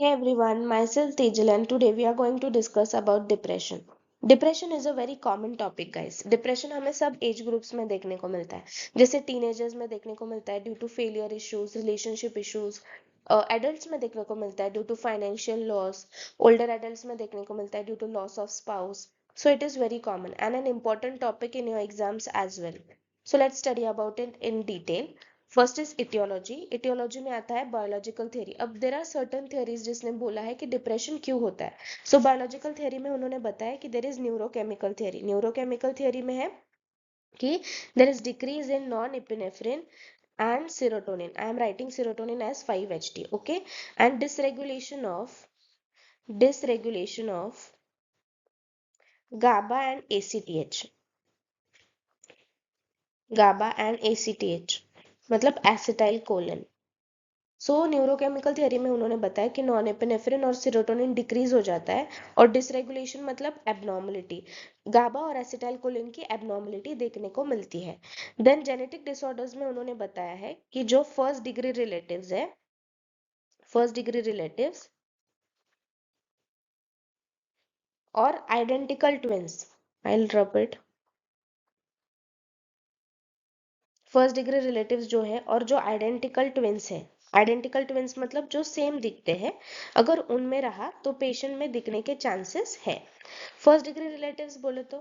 Hey everyone, myself Tejal and today we are going to discuss about depression. Depression is a very common topic guys. Depression हमें सब age groups में देखने को मिलता है. जैसे टीनेजर्स में देखने को मिलता है due to failure issues, relationship issues. Adults में देखने को मिलता है due to financial loss. Older adults में देखने को मिलता है due to loss of spouse. So it is very common and an important topic in your exams as well. So let's study about it in detail. First is etiology. Etiology में आता है biological theory. अब there are certain theories जिसने बोला है कि depression क्यों होता है. सो बायोलॉजिकल थ्योरी में उन्होंने बताया कि there is neurochemical theory. Neurochemical theory में है कि there is decrease in nor epinephrine and serotonin. I am writing serotonin as 5-HT. Okay, and dysregulation of GABA and ACTH. GABA and ACTH मतलब acetyl choline. सो neurochemical theory में उन्होंने बताया कि non epinephrine और serotonin decrease हो जाता है और डिसरेगुलेशन मतलब एबनॉर्मलिटी. गाबा और एसिटाइल कोलिन की एबनॉर्मलिटी देखने को मिलती है. देन जेनेटिक डिसऑर्डर्स में उन्होंने बताया है कि जो फर्स्ट डिग्री रिलेटिव्स और identical twins. I will repeat. First degree relatives जो है और जो आइडेंटिकल ट्विंस है. आइडेंटिकल ट्विंस मतलब जो सेम दिखते हैं, अगर उनमें रहा तो पेशेंट में दिखने के चांसेस है. फर्स्ट डिग्री रिलेटिव्स बोले तो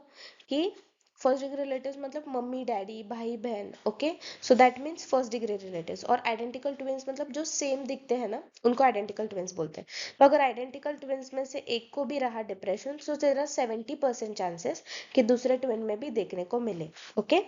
कि फर्स्ट डिग्री रिलेटिव्स मतलब मम्मी डैडी भाई बहन. Okay, so that means first degree relatives. और आइडेंटिकल ट्विंस मतलब जो सेम दिखते हैं ना, उनको आइडेंटिकल ट्विंस बोलते हैं. तो अगर आइडेंटिकल ट्विंस में से एक को भी रहा depression, so there are 70% chances कि दूसरे ट्विन में भी देखने को मिले. Okay,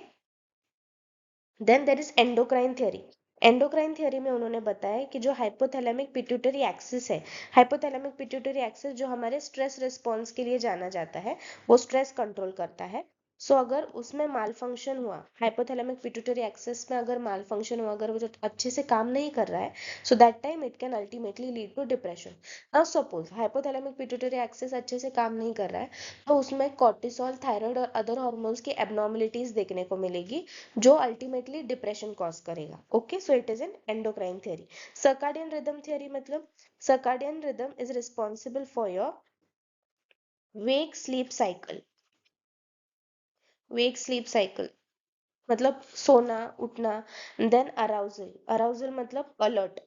then there is endocrine theory. Endocrine theory में उन्होंने बताया कि जो हाइपोथैलेमिक पिट्यूटरी एक्सिस है, हाइपोथैलेमिक पिट्यूटरी एक्सिस जो हमारे स्ट्रेस रिस्पॉन्स के लिए जाना जाता है, वो स्ट्रेस कंट्रोल करता है. सो अगर उसमें माल फंक्शन हुआ, हाइपोथैलेमिक पिट्यूटरी एक्सिस में अगर माल फंक्शन हुआ, अगर वो जो अच्छे से काम नहीं कर रहा है, so that time it can ultimately lead to depression. Now suppose hypothalamic pituitary axis अच्छे से काम नहीं कर रहा है, तो उसमें कॉर्टिसोल, थायराइड और अदर हार्मोन्स की एबनॉर्मलिटीज देखने को मिलेगी जो अल्टीमेटली डिप्रेशन कॉज करेगा. Okay, so it is an endocrine theory. Circadian rhythm theory मतलब circadian rhythm is responsible for your wake sleep cycle. Wake sleep cycle मतलब सोना उठना. Then arousal. अराउजल मतलब अलर्ट,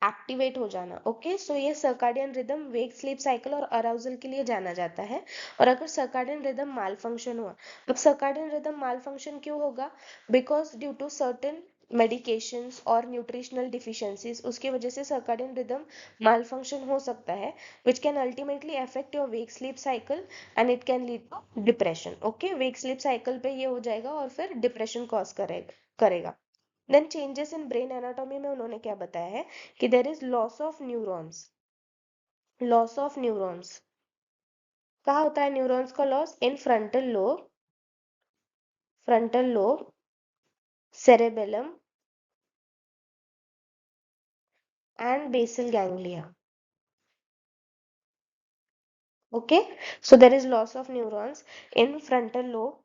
एक्टिवेट हो जाना. ओके, सो ये circadian rhythm वेक sleep cycle और arousal के लिए जाना जाता है. और अगर सर्काडियन रिदम माल फंक्शन हुआ, अब सर्काडियन रिदम माल फंक्शन क्यों होगा? Because due to certain medications और न्यूट्रिशनल डिफिशियंसीज, उसकी वजह से सर्काडियन रिदम माल फंक्शन हो सकता है, which can ultimately affect your wake sleep cycle and it can lead to depression. Okay, wake sleep cycle पे ये हो जाएगा और फिर डिप्रेशन कॉज करेगा. Then changes in brain anatomy में उन्होंने क्या बताया है कि there is loss of neurons. Loss of neurons कहाँ होता है? न्यूरॉन्स का loss in frontal lobe, cerebellum and basal ganglia. Okay, so there is loss of neurons in frontal lobe,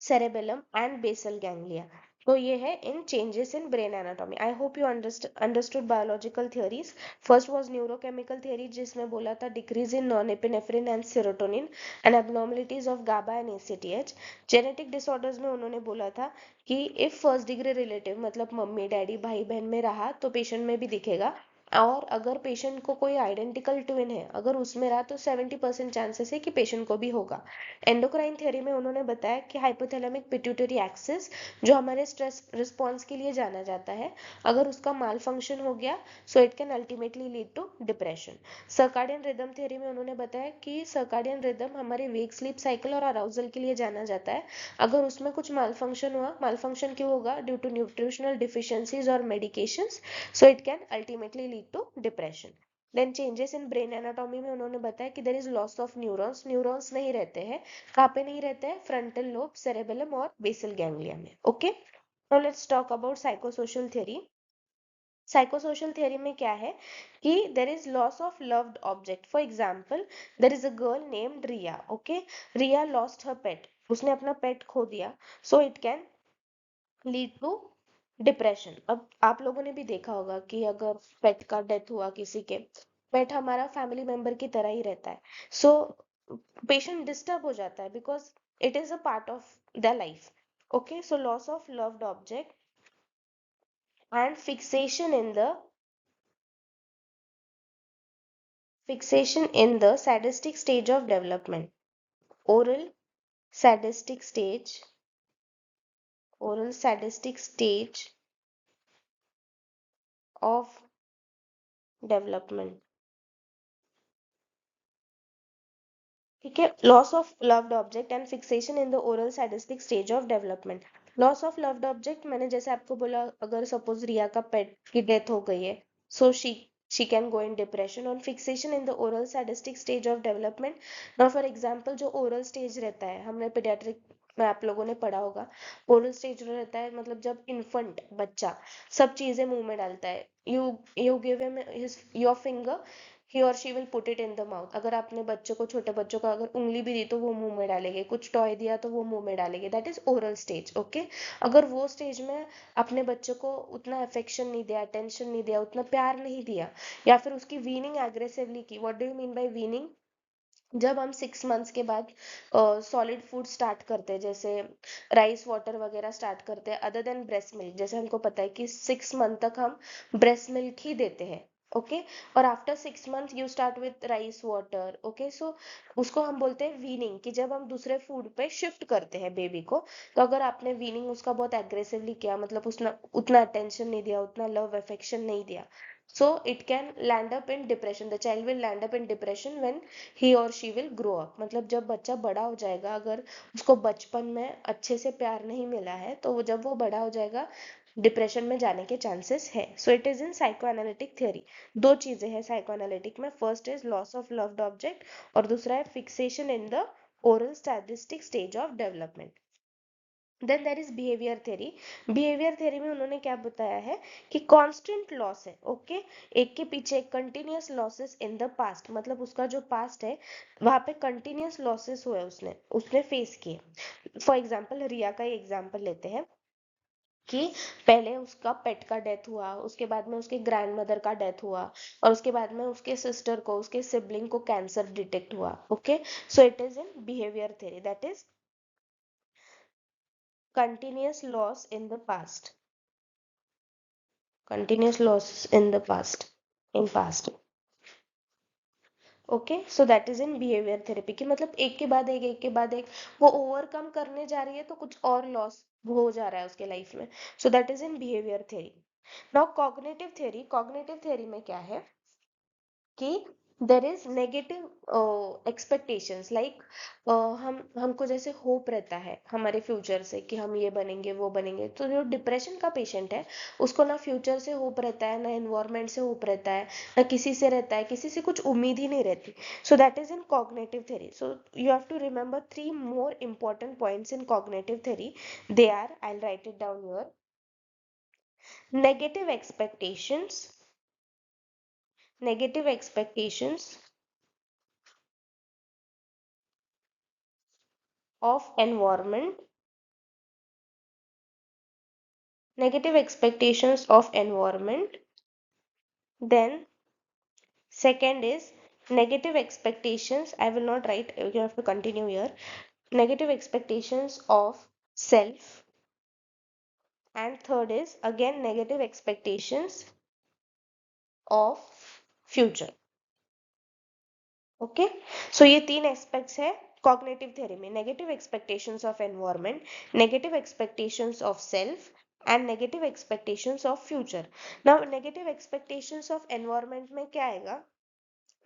cerebellum and basal ganglia. तो ये है in changes in brain anatomy. I hope you understood biological theories. First was neurochemical theory जिसमें बोला था decrease in nor epinephrine and serotonin and abnormalities of GABA and ACTH. Genetic disorders में उन्होंने बोला था कि इफ फर्स्ट डिग्री रिलेटिव मतलब mummy daddy भाई बहन में रहा तो पेशेंट में भी दिखेगा. और अगर पेशेंट को कोई आइडेंटिकल ट्विन है, अगर उसमें रहा तो 70% चांसेस है कि पेशेंट को भी होगा. एंडोक्राइन थ्योरी में उन्होंने बताया कि हाइपोथैलेमिक पिट्यूटरी एक्सिस जो हमारे स्ट्रेस रिस्पॉन्स के लिए जाना जाता है, अगर उसका माल फंक्शन हो गया, so it can ultimately lead to depression. Circadian rhythm theory में उन्होंने बताया कि सर्काडियन रिदम हमारे वेक स्लीप साइकिल और अराउजल के लिए जाना जाता है. अगर उसमें कुछ माल फंक्शन हुआ, माल फंक्शन क्यों होगा? ड्यू टू न्यूट्रिशनल डिफिशियंसीज और medications, so it can ultimately lead to depression. Then changes in brain anatomy में उन्होंने बताया कि there is loss of neurons. Neurons नहीं रहते हैं. कहाँ पे नहीं रहते हैं? फ्रंटल लोब, सेरेबेलम और बेसल गैंग्लिया में. Okay, now let's talk about psychosocial theory. Psychosocial theory में क्या है कि there is loss of loved object. For example, there is a girl named Riya. Okay, Riya lost her pet. उसने अपना pet खो दिया. So it can lead to depression. अब आप लोगों ने भी देखा होगा कि अगर पेट का डेथ हुआ किसी के, पेट हमारा फैमिली मेंबर की तरह ही रहता है, सो पेशेंट डिस्टर्ब हो जाता है because it is a part of the life. Okay, so loss of loved object and fixation in the sadistic stage of development. Oral sadistic stage, oral sadistic stage of development. ठीक है, loss of loved object and fixation in the oral sadistic stage of development. Loss of loved object, मैंने जैसे आपको बोला, अगर suppose रिया का पेट की death हो गई है, so she can go in depression on fixation in the oral sadistic stage of development. Now for example, जो ओरल स्टेज रहता है, हमने पीडियाट्रिक में आप लोगों ने पढ़ा होगा, ओरल स्टेज रहता है मतलब जब इन्फेंट बच्चा सब चीजें मुंह में डालता है। You give him his your finger, he और she will put it in the mouth. अगर आपने बच्चों को, छोटे बच्चों को अगर उंगली भी दी तो वो मुंह में डालेंगे, कुछ टॉय दिया तो वो मुंह में डालेंगे, that is oral stage. Okay, अगर वो स्टेज में अपने बच्चों को उतना अफेक्शन नहीं दिया, अटेंशन नहीं दिया, उतना प्यार नहीं दिया, या फिर उसकी वीनिंग एग्रेसिवली की। What do you mean by weaning? जब हम 6 मंथ्स के बाद सॉलिड फूड स्टार्ट करते हैं, जैसे राइस वाटर वगैरह स्टार्ट करते हैं, अदर देन ब्रेस्ट मिल्क, जैसे हमको पता है कि 6 मंथ तक हम ब्रेस्ट मिल्क ही देते हैं। ओके, और after 6 month you start with rice water. Okay, so उसको हम बोलते हैं वीनिंग, कि जब हम दूसरे फूड पे शिफ्ट करते हैं बेबी को। तो अगर आपने वीनिंग उसका बहुत एग्रेसिवली किया, मतलब उसने उतना अटेंशन नहीं दिया, उतना लव अफेक्शन नहीं दिया, so it can land up in depression. The child will land up in depression when he or she will grow up. मतलब जब बच्चा बड़ा हो जाएगा, अगर उसको बचपन में अच्छे से प्यार नहीं मिला है, तो वो जब वो बड़ा हो जाएगा, डिप्रेशन में जाने के चांसेस है। So it is in psychoanalytic theory. दो चीजें हैं साइकोएनालिटिक में, first is loss of loved object और दूसरा है fixation in the oral statistic stage of development. Then there is behaviour theory. Behaviour theory में उन्होंने क्या बताया है कि कांस्टेंट लॉस है। ओके, एक के पीछे continuous losses in the past, मतलब उसका जो पास्ट है वहां पे कंटिन्यूअस लॉसेस हुए, उसने उसने फेस किए। फॉर एग्जाम्पल, रिया का ही एग्जाम्पल लेते हैं कि पहले उसका पेट का डेथ हुआ, उसके बाद में उसके ग्रैंड मदर का डेथ हुआ, और उसके बाद में उसके सिस्टर को, उसके सिबलिंग को कैंसर डिटेक्ट हुआ। Okay, so it is in behaviour theory, that is continuous loss in the past, continuous loss in the past, in past। Okay, so that is in behaviour therapy, की मतलब एक के बाद एक, एक के बाद एक वो ओवरकम करने जा रही है, तो कुछ और लॉस हो जा रहा है उसके लाइफ में। सो that is in behaviour theory. Now cognitive theory, cognitive theory में क्या है कि there is negative expectations, like हम हमको जैसे होप रहता है हमारे फ्यूचर से कि हम ये बनेंगे वो बनेंगे। तो जो डिप्रेशन का पेशेंट है, उसको ना फ्यूचर से होप रहता है, ना एनवायरमेंट से होप रहता है, ना किसी से रहता है, किसी से कुछ उम्मीद ही नहीं रहती। So that is in cognitive theory. So you have to remember 3 more important points in cognitive theory. They are, I'll write it down here: negative expectations, negative expectations of environment, negative expectations of environment. Then second is negative expectations, I will not write, you have to continue here, negative expectations of self. And third is again negative expectations of future. Okay, so ये 3 aspects है cognitive theory में: negative expectations of environment, negative expectations of self, and negative expectations of future. Now negative expectations of environment में क्या आएगा?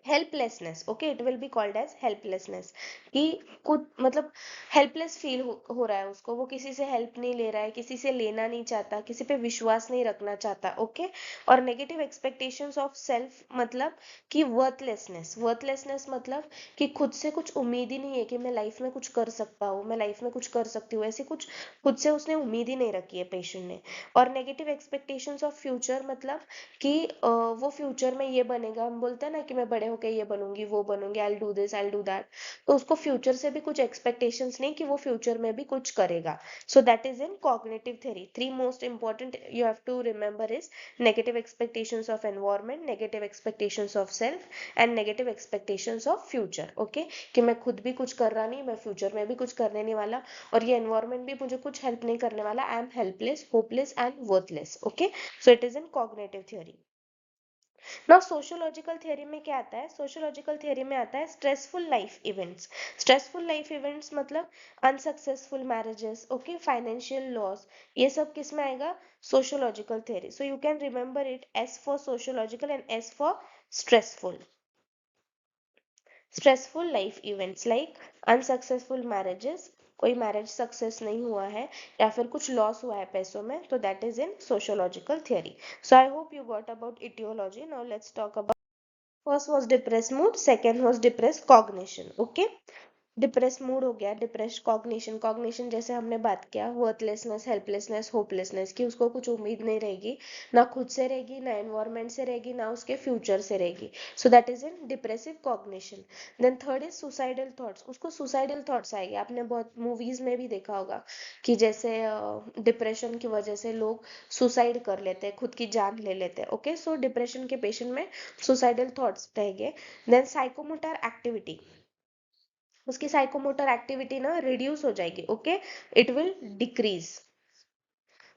Helplessness. Okay, it will be called as helplessness, कि कुछ मतलब helpless feel हो रहा है उसको, वो किसी से हेल्प नहीं ले रहा है, किसी से लेना नहीं चाहता, किसी पे विश्वास नहीं रखना चाहता। ओके, और नेगेटिव एक्सपेक्टेशंस ऑफ सेल्फ मतलब कि वर्थलेसनेस, वर्थलेसनेस मतलब कि खुद से कुछ उम्मीद ही नहीं है कि मैं लाइफ में कुछ कर सकता हूँ, मैं लाइफ में कुछ कर सकती हूँ, ऐसी कुछ खुद से उसने उम्मीद ही नहीं रखी है पेशेंट ने। और नेगेटिव एक्सपेक्टेशंस ऑफ फ्यूचर मतलब कि वो फ्यूचर में ये बनेगा, हम बोलते हैं ना कि मैं बड़े होके ये बनूंगी वो बनूंगी, I do this I do that, तो उसको फ्यूचर से भी कुछ एक्सपेक्टेशंस नहीं कि वो फ्यूचर में भी कुछ करेगा. So that is in cognitive theory. Three most important you have to remember is negative expectations of environment, negative expectations of self and negative expectations of future. Okay, कि मैं खुद भी कुछ कर रहा नहीं, मैं फ्यूचर में भी कुछ करने नहीं वाला, और ये एनवायरमेंट भी मुझे कुछ हेल्प नहीं करने वाला. I am helpless, hopeless and worthless. Okay, so it is in cognitive theory. Now sociological theory में क्या आता है? सोशियोलॉजिकल थ्योरी में आता है stressful life events. Stressful life events मतलब unsuccessful marriages, okay, financial loss, ये सब किस में आएगा? Sociological theory. So you can remember it S for sociological and S for stressful. Stressful life events like unsuccessful marriages, कोई marriage success नहीं हुआ है या फिर कुछ लॉस हुआ है पैसों में, तो that is in sociological theory. So I hope you got about etiology. Now let's talk about first was depress mood, second was depress cognition. Okay, depress mood हो गया, डिप्रेस कॉग्निशन. कॉग्निशन जैसे हमने बात किया, वर्थलेसनेस, हेल्पलेसनेस, होपलेसनेस, कि उसको कुछ उम्मीद नहीं रहेगी, ना खुद से रहेगी, ना एनवायरमेंट से रहेगी, ना उसके फ्यूचर से रहेगी. So that is in depressive cognition. Then third is suicidal thoughts. उसको सुसाइडल थॉट्स आएंगे. आपने बहुत मूवीज में भी देखा होगा कि जैसे डिप्रेशन की वजह से लोग सुसाइड कर लेते हैं, खुद की जान ले लेते हैं. ओके, सो डिप्रेशन के पेशेंट में सुसाइडल थॉट्स रहेंगे. देन साइकोमोटर एक्टिविटी, उसकी साइकोमोटर एक्टिविटी ना रिड्यूस हो जाएगी. ओके, इट विल डिक्रीज,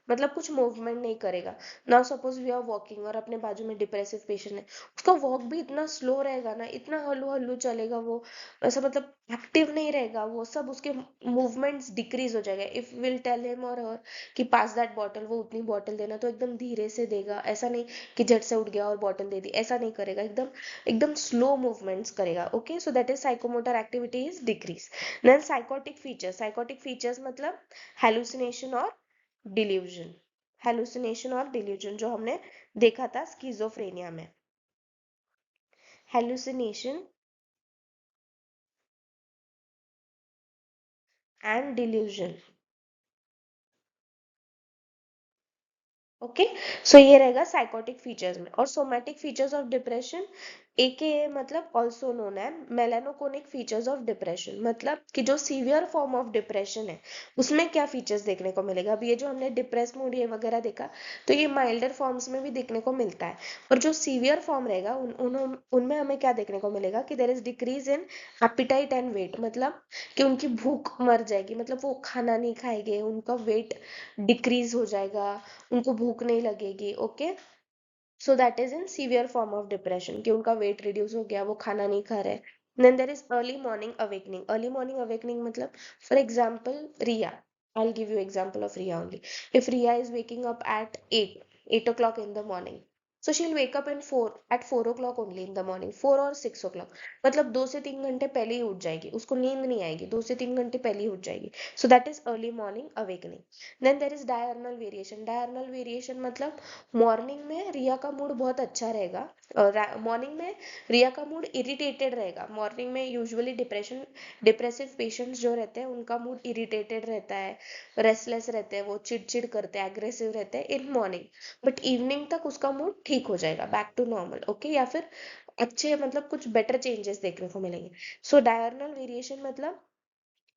मतलब कुछ मूवमेंट नहीं करेगा. Now suppose we are walking और अपने बाजू में डिप्रेसिव पेशेंट है, उसका वॉक भी इतना स्लो रहेगा ना, इतना हल्लू हल्लू चलेगा वो, ऐसा मतलब एक्टिव नहीं रहेगा वो, सब उसके मूवमेंट्स डिक्रीज हो जाएगा. इफ विल टेल हिम और हर कि पास दैट बॉटल, वो उतनी बॉटल देना, तो एकदम धीरे से देगा. ऐसा नहीं कि झट से उठ गया और बॉटल दे दी, ऐसा नहीं करेगा. एकदम एकदम स्लो मूवमेंट्स करेगा. Okay, so that is psychomotor activity is decrease. Then psychotic features. Psychotic features मतलब हेलुसिनेशन और डिल्यूजन. हेलुसिनेशन और डिल्यूजन जो हमने देखा था स्किज़ोफ्रेनिया में. Hallucination and delusion. Okay, so ये रहेगा साइकोटिक फीचर्स में. और somatic features of depression, AKA मतलब ऑल्सो नोन है मेलानोकोनिक फीचर्स ऑफ डिप्रेशन, मतलब कि जो सीवियर फॉर्म ऑफ डिप्रेशन है उसमें क्या फीचर्स देखने को मिलेगा. अब ये जो हमने डिप्रेस मूड ये वगैरह देखा, तो ये माइल्डर फॉर्म्स में भी देखने को मिलता है. और जो सीवियर फॉर्म रहेगा उनमें हमें क्या देखने को मिलेगा कि there is decrease in appetite and weight, मतलब कि उनकी भूख मर जाएगी, मतलब वो खाना नहीं खाएंगे, उनका वेट डिक्रीज हो जाएगा, उनको भूख नहीं लगेगी. Okay, so that is in severe form of depression, कि उनका वेट रिड्यूस हो गया, वो खाना नहीं खा रहे. Then there is early morning awakening. Early morning awakening मतलब for example Riya, I'll give you example of Riya only. If Riya is waking up at 8 o'clock in the morning, so she'll wake up in 4 at 4 o'clock only in the morning, 4 और 6 o'clock, मतलब 2 से 3 घंटे पहले ही उठ जाएगी, उसको नींद नहीं आएगी, 2 से 3 घंटे पहले ही उठ जाएगी. So that is early morning awakening. Then there is diurnal variation. Diurnal variation मतलब मॉर्निंग में रिया का मूड बहुत अच्छा रहेगा, मॉर्निंग में रिया का मूड इरिटेटेड रहेगा. मॉर्निंग में यूजुअली डिप्रेसिव पेशेंट्स जो रहते हैं उनका मूड इरिटेटेड रहता है, रेस्टलेस रहते हैं, वो चिड़चिड़ करते हैं, एग्रेसिव रहते हैं इन मॉर्निंग. बट इवनिंग तक उसका मूड ठीक हो जाएगा, बैक टू नॉर्मल. ओके, या फिर अच्छे मतलब कुछ बेटर चेंजेस देखने को मिलेंगे. सो डायर्नल वेरिएशन मतलब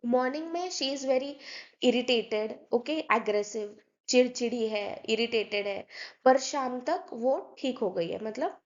मॉर्निंग में she is very irritated, okay, aggressive, चिड़चिड़ी है, इरिटेटेड है, पर शाम तक वो ठीक हो गई है, मतलब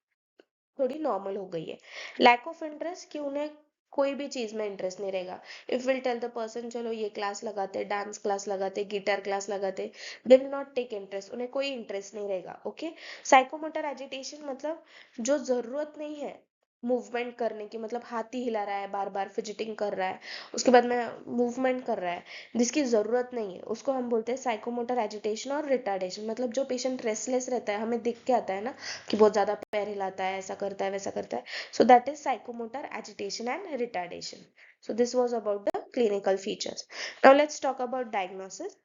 थोड़ी नॉर्मल हो गई है. लैक ऑफ इंटरेस्ट, कि उन्हें कोई भी चीज में इंटरेस्ट नहीं रहेगा. If will tell the person चलो ये क्लास लगाते, डांस क्लास लगाते, गिटार क्लास लगाते, they will not take interest, उन्हें कोई इंटरेस्ट नहीं रहेगा. ओके, साइकोमोटर एजिटेशन मतलब जो जरूरत नहीं है मूवमेंट करने की, मतलब हाथ ही हिला रहा है, बार बार फिजिटिंग कर रहा है, उसके बाद में मूवमेंट कर रहा है, जिसकी जरूरत नहीं है, उसको हम बोलते हैं साइकोमोटर एजिटेशन और रिटार्डेशन. मतलब जो पेशेंट रेस्टलेस रहता है, हमें दिख के आता है ना कि बहुत ज्यादा पैर हिलाता है, ऐसा करता है, वैसा करता है, so that is psychomotor agitation and retardation. So this was about the clinical features. Now let's talk about diagnosis.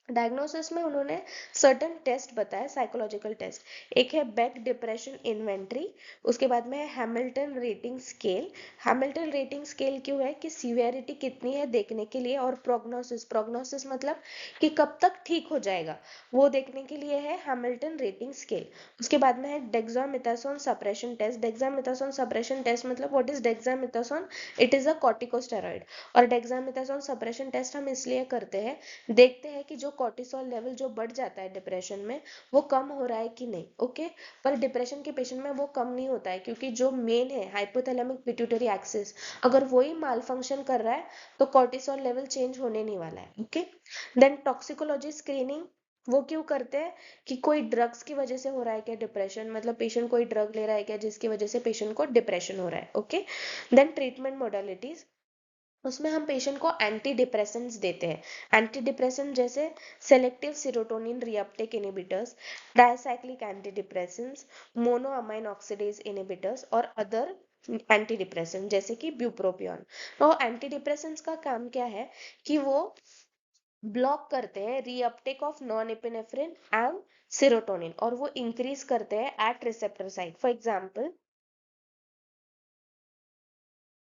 Diagnosis में उन्होंने सर्टेन टेस्ट बताया, साइकोलॉजिकल टेस्ट। एक है बेक डिप्रेशन इन्वेंट्री, उसके बाद में है Hamilton rating scale. Hamilton rating scale क्यों है कि सीवियरिटी कितनी है देखने के लिए, और प्रोग्नोसिस, प्रोग्नोसिस मतलब कि कब तक ठीक हो जाएगा वो देखने के लिए है हैमिल्टन रेटिंग स्केल। उसके बाद में है dexamethasone suppression test. Dexamethasone suppression test मतलब what is dexamethasone? It is a corticosteroid. और डेक्सामेथासोन सप्रेशन टेस्ट हम इसलिए करते हैं, देखते हैं कि जो कॉर्टिसोल लेवल जो बढ़ जाता है डिप्रेशन में वो कम हो रहा है कि नहीं। ओके, पर डिप्रेशन के पेशेंट में वो कम नहीं होता है, क्योंकि जो मेन है हाइपोथैलेमिक पिट्यूटरी एक्सिस, अगर वही माल फंक्शन कर रहा है तो कॉर्टिसोल लेवल चेंज होने नहीं वाला है। ओके, देन टॉक्सिकोलॉजी स्क्रीनिंग, वो क्यों करते हैं कि कोई ड्रग्स की वजह से हो रहा है क्या डिप्रेशन, मतलब पेशेंट कोई ड्रग ले रहा है क्या जिसकी वजह से पेशेंट को डिप्रेशन हो रहा है। ओके, देन ट्रीटमेंट मोडालिटीज, उसमें हम पेशेंट को एंटी डिप्रेसेंट्स देते हैं। एंटी डिप्रेसेंट जैसे selective serotonin reuptake inhibitors, tricyclic anti depressants, monoamine oxidase inhibitors और अदर एंटी डिप्रेसेंट जैसे कि ब्यूप्रोपियन। तो एंटी डिप्रेसेंट्स का काम क्या है कि वो ब्लॉक करते हैं reuptake of nor epinephrine and serotonin, और वो इंक्रीज करते हैं at receptor site. For example,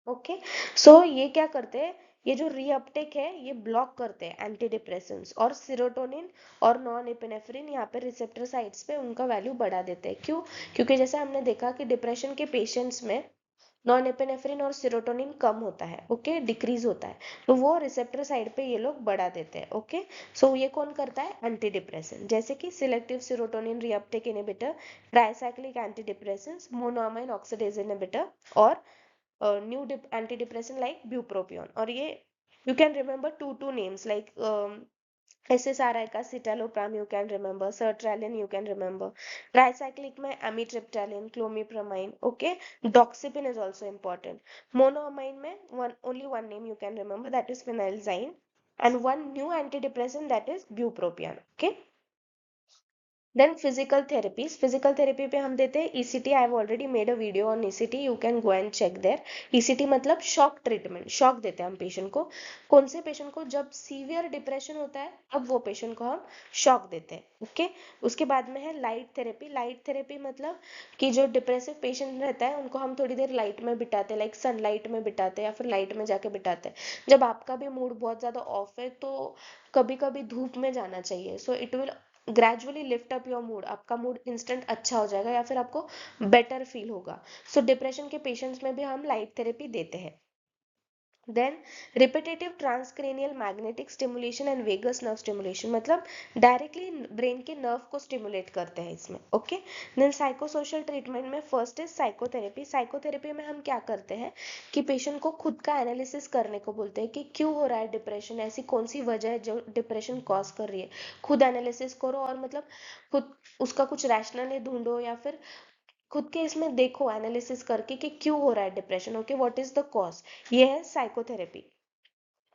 okay, so ये क्या करते हैं, ये जो रीअपटेक है ये ब्लॉक करते हैं एंटी डिप्रेसेंट्स, और सीरोटोनिन और नॉन एपिनेफ्रिन यहाँ पे रिसेप्टर साइट्स पे उनका वैल्यू बढ़ा देते हैं। क्यों? क्योंकि जैसे हमने देखा कि डिप्रेशन के पेशेंट्स में नॉन एपिनेफ्रिन और सीरोटोनिन कम होता है, ओके, डिक्रीज होता है, तो वो रिसेप्टर साइड पे ये लोग बढ़ा देते हैं। ओके, सो ये कौन करता है? एंटी डिप्रेसेंट, जैसे कि selective serotonin reuptake inhibitor, tricyclic anti depressants, monoamine oxidase inhibitor और new antidepressant like bupropion। और ये you can remember two names like SSRI का citalopram you can remember, sertraline you can remember, tricyclic में amitriptyline, clomipramine, okay, doxepin is also important, monoamine में only one name you can remember, that is phenylzine, and one new antidepressant that is bupropion। okay, then physical therapies, physical therapy पे हम देते हैं ECT. I have already made a video on ECT, you can go and check there. ECT मतलब shock treatment, shock देते हैं हम patient को। कौन से पेशेंट को? जब सीवियर डिप्रेशन होता है अब वो पेशेंट को हम शॉक देते हैं। ओके, उसके बाद में है लाइट थेरेपी। लाइट थेरेपी मतलब कि जो डिप्रेसिव पेशेंट रहता है उनको हम थोड़ी देर लाइट में बिठाते हैं, लाइक सनलाइट में बिठाते हैं या फिर लाइट में जाके बिठाते हैं। जब आपका भी मूड बहुत ज्यादा ऑफ है तो कभी कभी धूप में जाना चाहिए, so it will gradually lift up your mood, आपका मूड इंस्टेंट अच्छा हो जाएगा या फिर आपको बेटर फील होगा। सो डिप्रेशन के पेशेंट्स में भी हम लाइट थेरेपी देते हैं। Then repetitive transcranial magnetic stimulation and vagus nerve stimulation, मतलब डायरेक्टली ब्रेन के नर्व को स्टिमुलेट करते हैं इसमें। ओके, देन साइकोसोशल ट्रीटमेंट में फर्स्ट इज साइकोथेरेपी। साइकोथेरेपी में हम क्या करते हैं कि पेशेंट को खुद का एनालिसिस करने को बोलते हैं कि क्यों हो रहा है डिप्रेशन, ऐसी कौन सी वजह है जो डिप्रेशन कॉज कर रही है। खुद एनालिसिस करो और मतलब खुद उसका कुछ रैशनल ढूंढो, या फिर खुद के इसमें देखो एनालिसिस करके कि क्यों हो रहा है depression. Okay, what is the cause, ये है psychotherapy.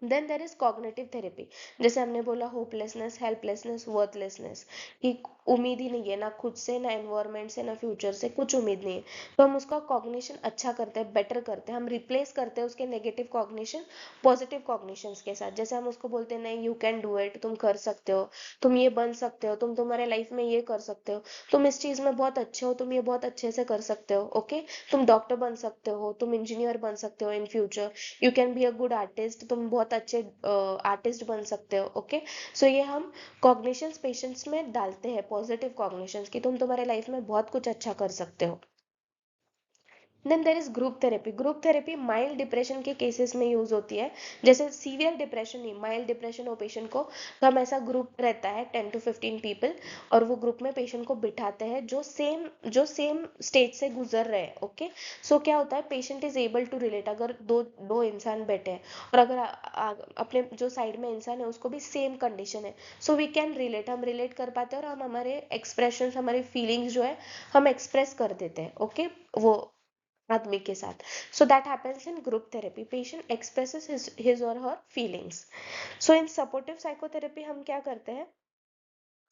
Then there is cognitive therapy, जैसे हमने बोला होपलेसनेस, हेल्पलेसनेस, वर्थलेसनेस, कि उम्मीद ही नहीं है ना खुद से, ना एनवायरमेंट से, ना फ्यूचर से, कुछ उम्मीद नहीं है, तो हम उसका कॉग्निशन अच्छा करते हैं, बेटर करते हैं, हम रिप्लेस करते हैं उसके नेगेटिव कॉग्निशन पॉजिटिव कॉग्निशंस के साथ। जैसे हम उसको बोलते हैं नहीं, यू कैन डू इट, तुम कर सकते हो, तुम ये बन सकते हो, तुम तुम्हारे लाइफ में ये कर सकते हो, तुम इस चीज में बहुत अच्छे हो, तुम ये बहुत अच्छे से कर सकते हो। ओके, तुम डॉक्टर बन सकते हो, तुम इंजीनियर बन सकते हो in future, you can be a good artist, तुम बहुत अच्छे आर्टिस्ट बन सकते हो। ओके, सो ये हम कॉग्निशंस पेशेंट्स में डालते हैं, पॉजिटिव कॉग्निशंस, कि तुम तुम्हारे लाइफ में बहुत कुछ अच्छा कर सकते हो। Then there is group therapy. Group therapy mild depression के केसेस में यूज होती है, जैसे सीवियर डिप्रेशन नहीं, माइल्ड डिप्रेशन हो पेशेंट को, तो हम ऐसा ग्रुप रहता है 10 to 15 पीपल, और वो ग्रुप में पेशेंट को बिठाते हैं जो सेम स्टेज से गुजर रहे हैं। ओके, सो क्या होता है, patient is able to relate, अगर दो दो इंसान बैठे हैं और अगर अपने जो साइड में इंसान है उसको भी सेम कंडीशन है, सो वी कैन रिलेट, हम रिलेट कर पाते हैं और हम हमारे एक्सप्रेशन, हमारी फीलिंग्स जो है हम एक्सप्रेस कर देते हैं। ओके, वो आदमी के साथ। So that happens in group therapy, patient expresses his और हर फीलिंग्स। सो इन सपोर्टिव साइकोथेरेपी हम क्या करते हैं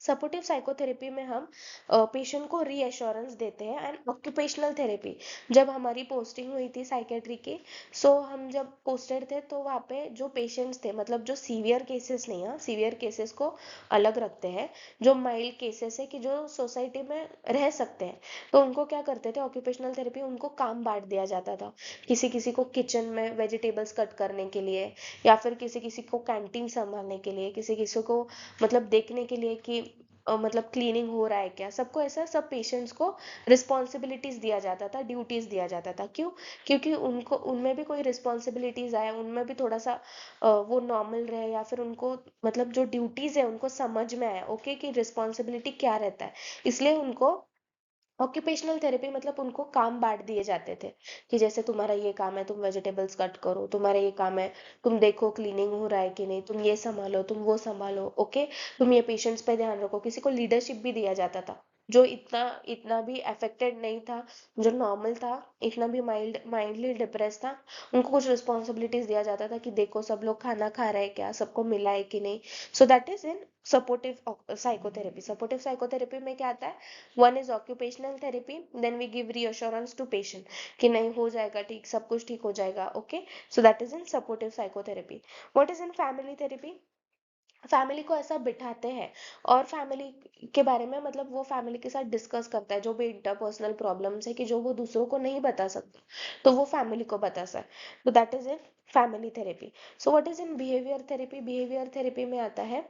सपोर्टिव साइकोथेरेपी में हम पेशेंट को रीएश्योरेंस देते हैं। एंड ऑक्यूपेशनल थेरेपी, जब हमारी पोस्टिंग हुई थी साइकेट्री की, सो हम जब पोस्टेड थे तो वहाँ पे जो पेशेंट्स थे, मतलब जो सीवियर केसेस नहीं है, सीवियर केसेस को अलग रखते हैं, जो माइल्ड केसेस है कि जो सोसाइटी में रह सकते हैं, तो उनको क्या करते थे, ऑक्यूपेशनल थेरेपी, उनको काम बांट दिया जाता था। किसी किसी को किचन में वेजिटेबल्स कट करने के लिए, या फिर किसी किसी को कैंटीन संभालने के लिए, किसी किसी को मतलब देखने के लिए कि मतलब क्लीनिंग हो रहा है क्या, सबको ऐसा, सब पेशेंट्स को रिस्पॉन्सिबिलिटीज दिया जाता था, ड्यूटीज दिया जाता था। क्यों? क्योंकि उनको उनमें भी कोई रिस्पॉन्सिबिलिटीज आए, उनमें भी थोड़ा सा वो नॉर्मल रहे, या फिर उनको मतलब जो ड्यूटीज है उनको समझ में आए, ओके, कि रिस्पॉन्सिबिलिटी क्या रहता है। इसलिए उनको ऑक्यूपेशनल थेरेपी, मतलब उनको काम बांट दिए जाते थे कि जैसे तुम्हारा ये काम है, तुम वेजिटेबल्स कट करो, तुम्हारा ये काम है, तुम देखो क्लीनिंग हो रहा है कि नहीं, तुम ये संभालो, तुम वो संभालो, ओके, तुम ये पेशेंट्स पे ध्यान रखो। किसी को लीडरशिप भी दिया जाता था, जो इतना इतना भी अफेक्टेड नहीं था, जो नॉर्मल था, इतना भी माइल्डली डिप्रेस था, उनको कुछ रिस्पॉन्सिबिलिटीज दिया जाता था कि देखो सब लोग खाना खा रहे हैं क्या, सबको मिला है कि नहीं। So that is in supportive psychotherapy. Supportive psychotherapy में क्या आता है, one is occupational therapy, then we give reassurance to patient कि नहीं, हो जाएगा ठीक, सब कुछ ठीक हो जाएगा, okay. So that is in supportive psychotherapy. What is in family therapy? Family को ऐसा बिठाते हैं और फैमिली के बारे में, मतलब वो फैमिली के साथ डिस्कस करता है जो भी इंटरपर्सनल प्रॉब्लम्स है कि जो वो दूसरों को नहीं बता सकता, तो वो फैमिली को बताता है। तो that is in family therapy. So what is in behaviour therapy? Behaviour therapy में आता है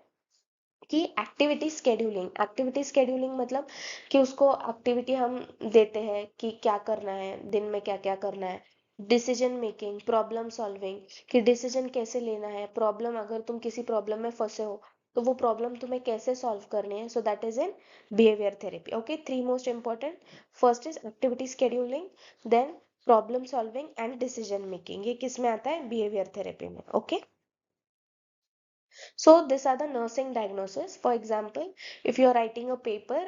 कि एक्टिविटी स्केड्यूलिंग मतलब कि उसको एक्टिविटी हम देते हैं कि क्या करना है, दिन में क्या क्या करना है। डिसीजन मेकिंग, प्रॉब्लम सॉल्विंग, कि डिसीजन कैसे लेना है, प्रॉब्लम, अगर तुम किसी प्रॉब्लम में फंसे हो तो वो प्रॉब्लम तुम्हें कैसे सॉल्व करनी है। So that is in behaviour therapy, okay. Three most important, first is activity scheduling, then problem solving and decision making. ये किस में आता है? बिहेवियर थेरेपी में, okay. So these are the nursing diagnosis. For example, if you are writing a paper,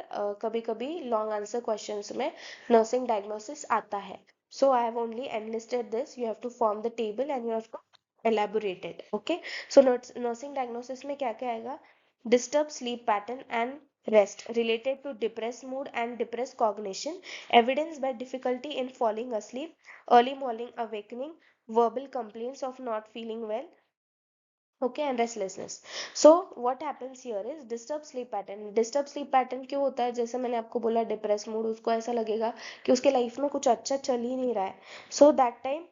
कभी कभी long answer questions में nursing diagnosis आता है. So I have only enlisted this. You have to form the table and you have to elaborate it. Okay. So nursing diagnosis में क्या क्या आएगा? Disturbed sleep pattern and rest related to depressed mood and depressed cognition, evidence by difficulty in falling asleep, early morning awakening, verbal complaints of not feeling well, okay, and restlessness. So what happens here is disturbed sleep pattern. Disturbed sleep pattern क्यों होता है? जैसे मैंने आपको बोला, depress mood, उसको ऐसा लगेगा कि उसके लाइफ में कुछ अच्छा चल ही नहीं रहा है। So that time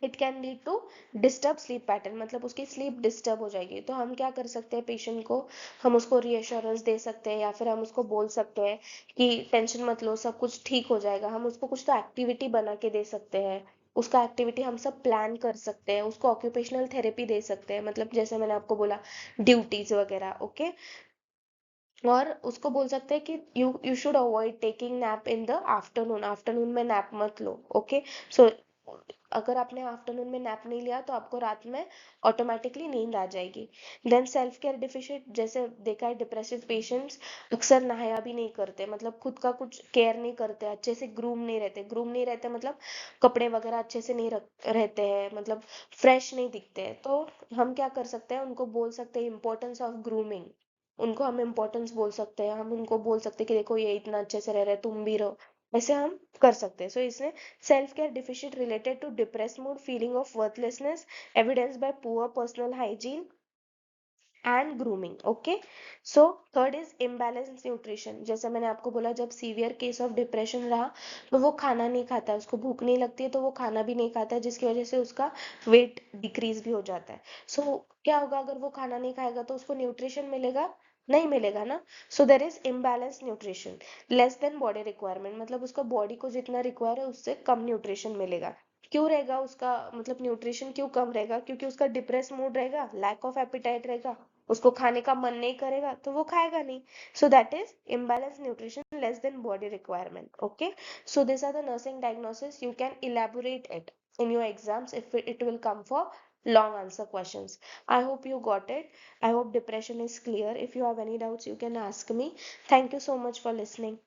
it can lead to disturb sleep pattern, मतलब उसकी स्लीप डिस्टर्ब हो जाएगी। तो हम क्या कर सकते हैं पेशेंट को, हम उसको रीअश्योरेंस दे सकते हैं, या फिर हम उसको बोल सकते हैं कि टेंशन मत लो, सब कुछ ठीक हो जाएगा। हम उसको कुछ तो एक्टिविटी बना के दे सकते हैं, उसका एक्टिविटी हम सब प्लान कर सकते हैं, उसको ऑक्यूपेशनल थेरेपी दे सकते हैं, मतलब जैसे मैंने आपको बोला, ड्यूटीज वगैरह, ओके। और उसको बोल सकते हैं कि you should avoid taking nap in the afternoon, afternoon में नैप मत लो, ओके। सो अगर आपने आफ्टरनून में नैप नहीं लिया तो आपको रात में ऑटोमेटिकली नींद आ जाएगी। देन सेल्फ केयर डिफिशिट, जैसे देखा है डिप्रेसिव पेशेंट्स अक्सर नहाया भी नहीं करते, मतलब खुद का कुछ केयर नहीं करते, अच्छे से ग्रूम नहीं रहते, मतलब कपड़े वगैरह अच्छे से नहीं रहते हैं, मतलब फ्रेश नहीं दिखते हैं। तो हम क्या कर सकते हैं, उनको बोल सकते हैं इम्पोर्टेंस ऑफ ग्रूमिंग, उनको हम इम्पोर्टेंस बोल सकते हैं, हम उनको बोल सकते हैं कि देखो ये इतना अच्छे से रह रहे हैं, तुम भी रहो। ऐसे हम कर सकते हैं। सो इसमें self care deficit related to depress mood, feeling of worthlessness, evidence by poor personal hygiene and grooming, okay. So third is imbalance nutrition, जैसे मैंने आपको बोला, जब सीवियर केस ऑफ डिप्रेशन रहा तो वो खाना नहीं खाता है, उसको भूख नहीं लगती है तो वो खाना भी नहीं खाता है, जिसकी वजह से उसका वेट डिक्रीज भी हो जाता है। सो क्या होगा, अगर वो खाना नहीं खाएगा तो उसको न्यूट्रिशन मिलेगा? नहीं मिलेगा ना। So there is imbalance nutrition, less than body requirement, मतलब उसका बॉडी को जितना रिक्वायर है उससे कम न्यूट्रिशन मिलेगा। क्यों रहेगा उसका, मतलब न्यूट्रिशन क्यों कम रहेगा? क्योंकि उसका डिप्रेस मूड रहेगा, लैक ऑफ एपिटाइट रहेगा, उसको खाने का मन नहीं करेगा तो वो खाएगा नहीं। So that is imbalance nutrition less than body requirement, okay। So these are the nursing diagnosis. You can elaborate it in your exams if it will come for long answer questions. I hope you got it. I hope depression is clear. If you have any doubts you can ask me. Thank you so much for listening.